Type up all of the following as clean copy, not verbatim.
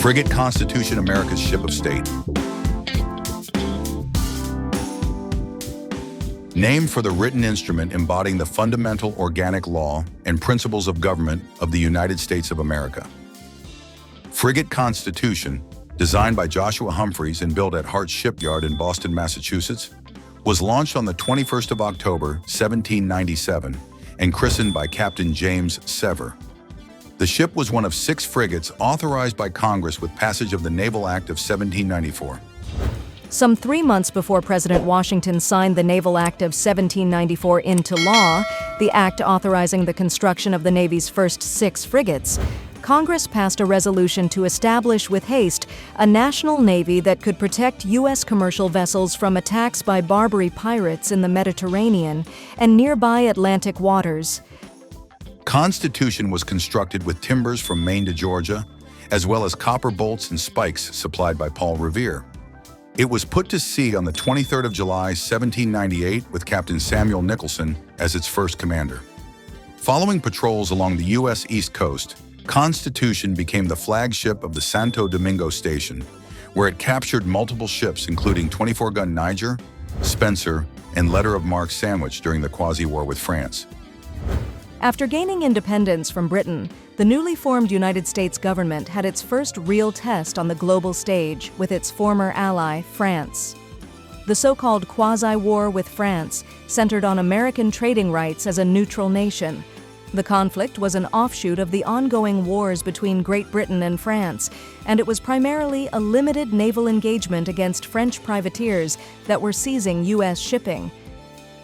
Frigate Constitution, America's ship of state. Named for the written instrument embodying the fundamental organic law and principles of government of the United States of America. Frigate Constitution, designed by Joshua Humphreys and built at Hart Shipyard in Boston, Massachusetts, was launched on the 21st of October, 1797, and christened by Captain James Sever. The ship was one of 6 frigates authorized by Congress with passage of the Naval Act of 1794. Some 3 months before President Washington signed the Naval Act of 1794 into law, the act authorizing the construction of the Navy's first 6 frigates, Congress passed a resolution to establish with haste a national navy that could protect U.S. commercial vessels from attacks by Barbary pirates in the Mediterranean and nearby Atlantic waters. Constitution was constructed with timbers from Maine to Georgia, as well as copper bolts and spikes supplied by Paul Revere. It was put to sea on the 23rd of July, 1798, with Captain Samuel Nicholson as its first commander. Following patrols along the U.S. East Coast, Constitution became the flagship of the Santo Domingo Station, where it captured multiple ships including 24-gun Niger, Spencer, and letter of marque Sandwich during the Quasi-War with France. After gaining independence from Britain, the newly formed United States government had its first real test on the global stage with its former ally, France. The so-called Quasi-War with France centered on American trading rights as a neutral nation. The conflict was an offshoot of the ongoing wars between Great Britain and France, and it was primarily a limited naval engagement against French privateers that were seizing U.S. shipping.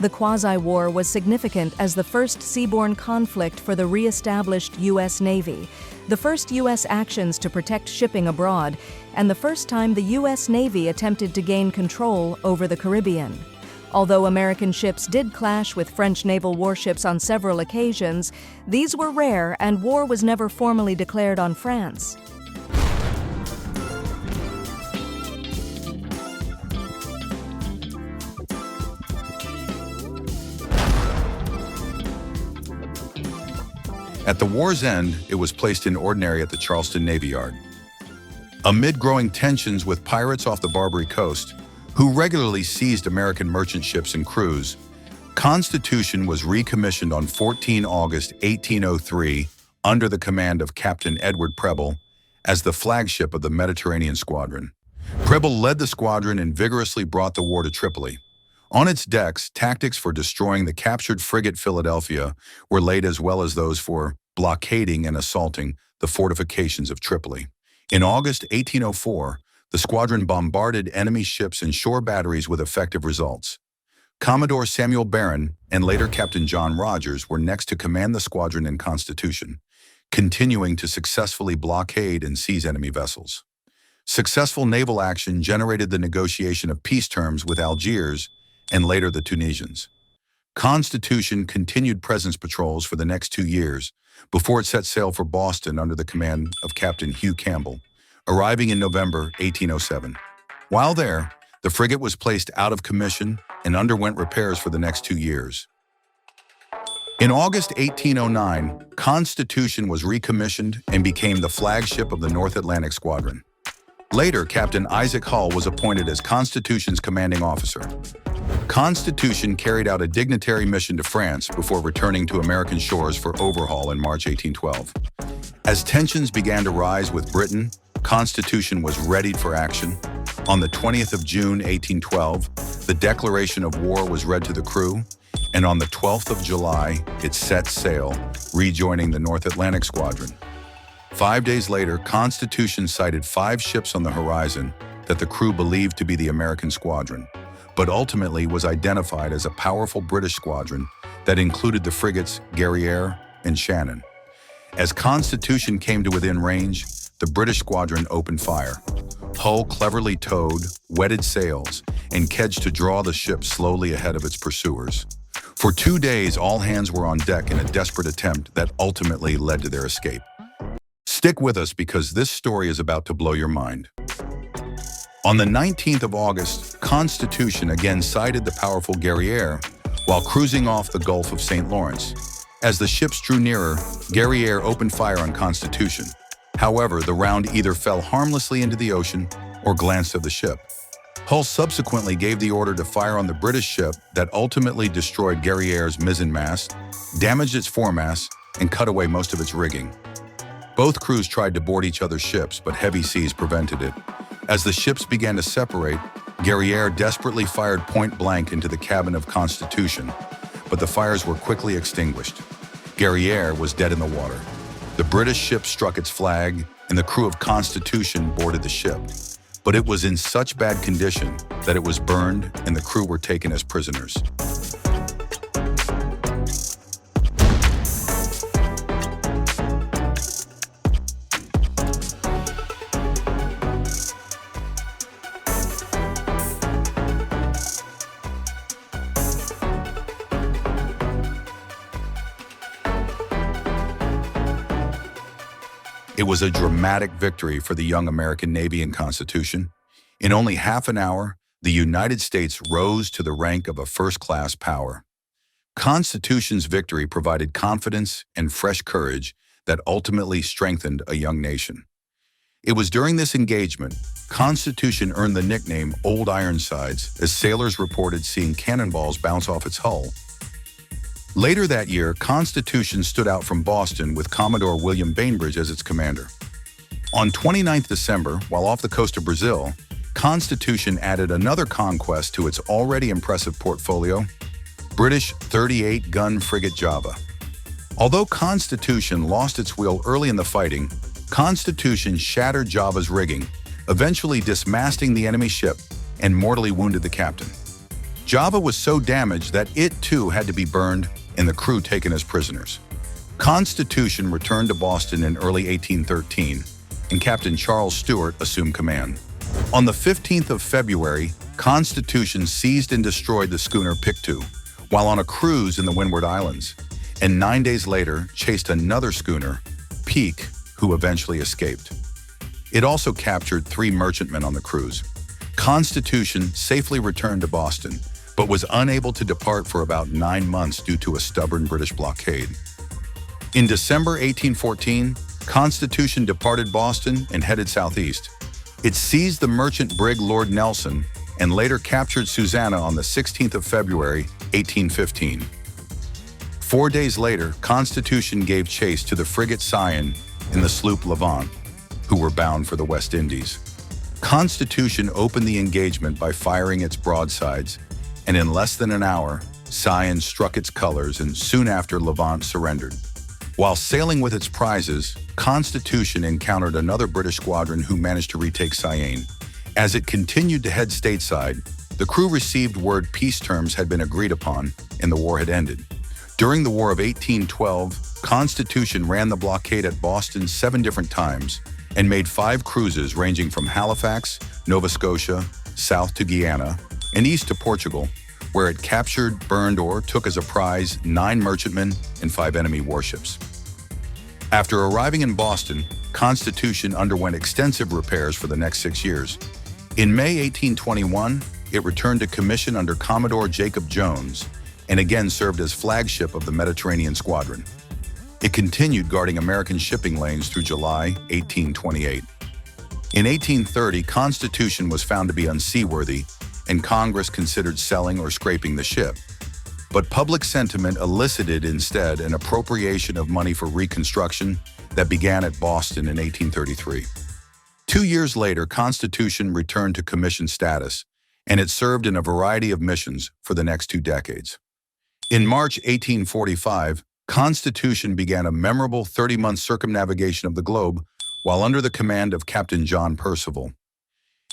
The Quasi-War was significant as the first seaborne conflict for the re-established U.S. Navy, the first U.S. actions to protect shipping abroad, and the first time the U.S. Navy attempted to gain control over the Caribbean. Although American ships did clash with French naval warships on several occasions, these were rare and war was never formally declared on France. At the war's end, it was placed in ordinary at the Charleston Navy Yard. Amid growing tensions with pirates off the Barbary coast, who regularly seized American merchant ships and crews, Constitution was recommissioned on 14 August 1803 under the command of Captain Edward Preble as the flagship of the Mediterranean Squadron. Preble led the squadron and vigorously brought the war to Tripoli. On its decks, tactics for destroying the captured frigate Philadelphia were laid as well as those for blockading and assaulting the fortifications of Tripoli. In August 1804, the squadron bombarded enemy ships and shore batteries with effective results. Commodore Samuel Barron and later Captain John Rogers were next to command the squadron in Constitution, continuing to successfully blockade and seize enemy vessels. Successful naval action generated the negotiation of peace terms with Algiers and later the Tunisians. Constitution continued presence patrols for the next 2 years before it set sail for Boston under the command of Captain Hugh Campbell, arriving in November 1807. While there, the frigate was placed out of commission and underwent repairs for the next 2 years. In August 1809, Constitution was recommissioned and became the flagship of the North Atlantic Squadron. Later, Captain Isaac Hull was appointed as Constitution's commanding officer. Constitution carried out a dignitary mission to France before returning to American shores for overhaul in March 1812. As tensions began to rise with Britain, Constitution was readied for action. On the 20th of June, 1812, the declaration of war was read to the crew, and on the 12th of July, it set sail, rejoining the North Atlantic Squadron. 5 days later, Constitution sighted 5 ships on the horizon that the crew believed to be the American squadron, but ultimately was identified as a powerful British squadron that included the frigates Guerriere and Shannon. As Constitution came to within range, the British squadron opened fire. Hull cleverly towed, wetted sails, and kedged to draw the ship slowly ahead of its pursuers. For 2 days, all hands were on deck in a desperate attempt that ultimately led to their escape. Stick with us because this story is about to blow your mind. On the 19th of August, Constitution again sighted the powerful Guerriere while cruising off the Gulf of St. Lawrence. As the ships drew nearer, Guerriere opened fire on Constitution. However, the round either fell harmlessly into the ocean or glanced at the ship. Hull subsequently gave the order to fire on the British ship that ultimately destroyed Guerrière's mizzenmast, damaged its foremast, and cut away most of its rigging. Both crews tried to board each other's ships, but heavy seas prevented it. As the ships began to separate, Guerrière desperately fired point-blank into the cabin of Constitution, but the fires were quickly extinguished. Guerrière was dead in the water. The British ship struck its flag, and the crew of Constitution boarded the ship. But it was in such bad condition that it was burned and the crew were taken as prisoners. It was a dramatic victory for the young American Navy and Constitution. In only half an hour, the United States rose to the rank of a first-class power. Constitution's victory provided confidence and fresh courage that ultimately strengthened a young nation. It was during this engagement, Constitution earned the nickname Old Ironsides, as sailors reported seeing cannonballs bounce off its hull. Later that year, Constitution stood out from Boston with Commodore William Bainbridge as its commander. On 29 December, while off the coast of Brazil, Constitution added another conquest to its already impressive portfolio, British 38-gun frigate Java. Although Constitution lost its wheel early in the fighting, Constitution shattered Java's rigging, eventually dismasting the enemy ship and mortally wounded the captain. Java was so damaged that it too had to be burned and the crew taken as prisoners. Constitution returned to Boston in early 1813, and Captain Charles Stewart assumed command. On the 15th of February, Constitution seized and destroyed the schooner Pictou while on a cruise in the Windward Islands, and 9 days later chased another schooner, Peak, who eventually escaped. It also captured 3 merchantmen on the cruise. Constitution safely returned to Boston, but was unable to depart for about 9 months due to a stubborn British blockade. In December 1814, Constitution departed Boston and headed southeast. It seized the merchant brig Lord Nelson and later captured Susanna on the 16th of February, 1815. 4 days later, Constitution gave chase to the frigate Scion and the sloop Levant, who were bound for the West Indies. Constitution opened the engagement by firing its broadsides, and in less than an hour, Scion struck its colors and soon after Levant surrendered. While sailing with its prizes, Constitution encountered another British squadron who managed to retake Scion. As it continued to head stateside, the crew received word peace terms had been agreed upon and the war had ended. During the War of 1812, Constitution ran the blockade at Boston 7 different times and made 5 cruises ranging from Halifax, Nova Scotia, south to Guyana, and east to Portugal, where it captured, burned, or took as a prize 9 merchantmen and 5 enemy warships. After arriving in Boston, Constitution underwent extensive repairs for the next 6 years. In May 1821, it returned to commission under Commodore Jacob Jones and again served as flagship of the Mediterranean Squadron. It continued guarding American shipping lanes through July 1828. In 1830, Constitution was found to be unseaworthy, and Congress considered selling or scraping the ship. But public sentiment elicited instead an appropriation of money for reconstruction that began at Boston in 1833. 2 years later, Constitution returned to commission status, and it served in a variety of missions for the next 2 decades. In March 1845, Constitution began a memorable 30-month circumnavigation of the globe while under the command of Captain John Percival.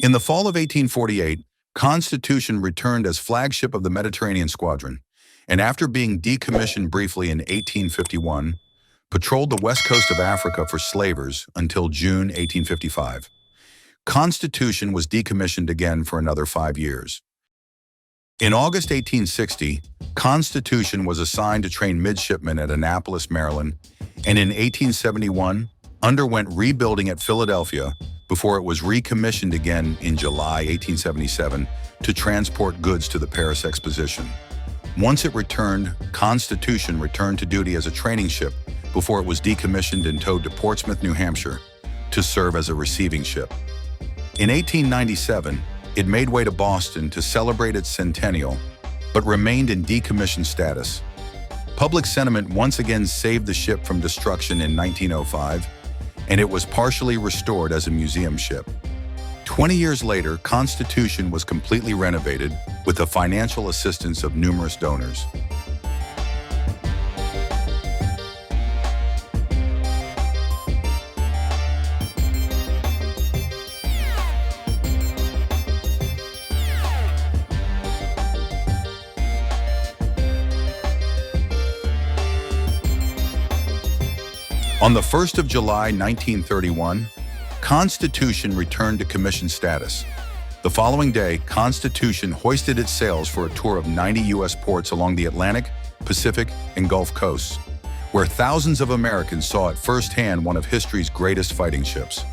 In the fall of 1848, Constitution returned as flagship of the Mediterranean Squadron, and after being decommissioned briefly in 1851, patrolled the west coast of Africa for slavers until June 1855. Constitution was decommissioned again for another 5 years. In August 1860, Constitution was assigned to train midshipmen at Annapolis, Maryland, and in 1871 underwent rebuilding at Philadelphia before it was recommissioned again in July 1877 to transport goods to the Paris Exposition. Once it returned, Constitution returned to duty as a training ship before it was decommissioned and towed to Portsmouth, New Hampshire, to serve as a receiving ship. In 1897, it made way to Boston to celebrate its centennial, but remained in decommissioned status. Public sentiment once again saved the ship from destruction in 1905, and it was partially restored as a museum ship. 20 years later, Constitution was completely renovated with the financial assistance of numerous donors. On the 1st of July, 1931, Constitution returned to commission status. The following day, Constitution hoisted its sails for a tour of 90 U.S. ports along the Atlantic, Pacific, and Gulf coasts, where thousands of Americans saw at firsthand one of history's greatest fighting ships.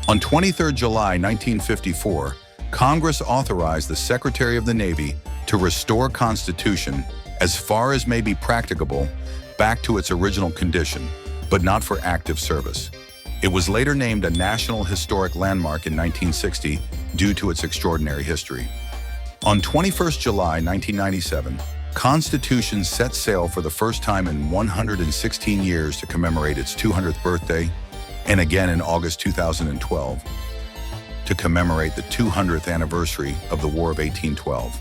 On 23 July 1954, Congress authorized the Secretary of the Navy to restore Constitution as far as may be practicable back to its original condition, but not for active service. It was later named a National Historic Landmark in 1960 due to its extraordinary history. On 21 July 1997, Constitution set sail for the first time in 116 years to commemorate its 200th birthday, and again in August 2012 to commemorate the 200th anniversary of the War of 1812.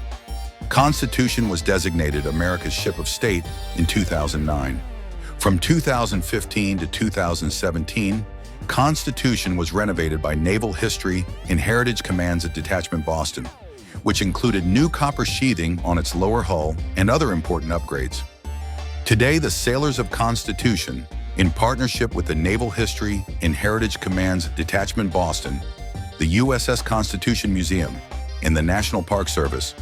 Constitution was designated America's Ship of State in 2009. From 2015 to 2017, Constitution was renovated by Naval History and Heritage Commands at Detachment Boston, which included new copper sheathing on its lower hull and other important upgrades. Today, the sailors of Constitution, in partnership with the Naval History and Heritage Commands at Detachment Boston, the USS Constitution Museum, and the National Park Service,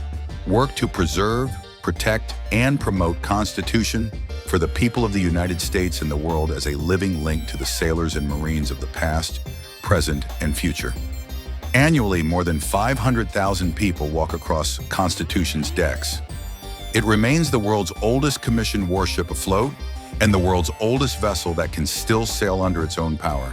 work to preserve, protect, and promote Constitution for the people of the United States and the world as a living link to the sailors and Marines of the past, present, and future. Annually, more than 500,000 people walk across Constitution's decks. It remains the world's oldest commissioned warship afloat and the world's oldest vessel that can still sail under its own power.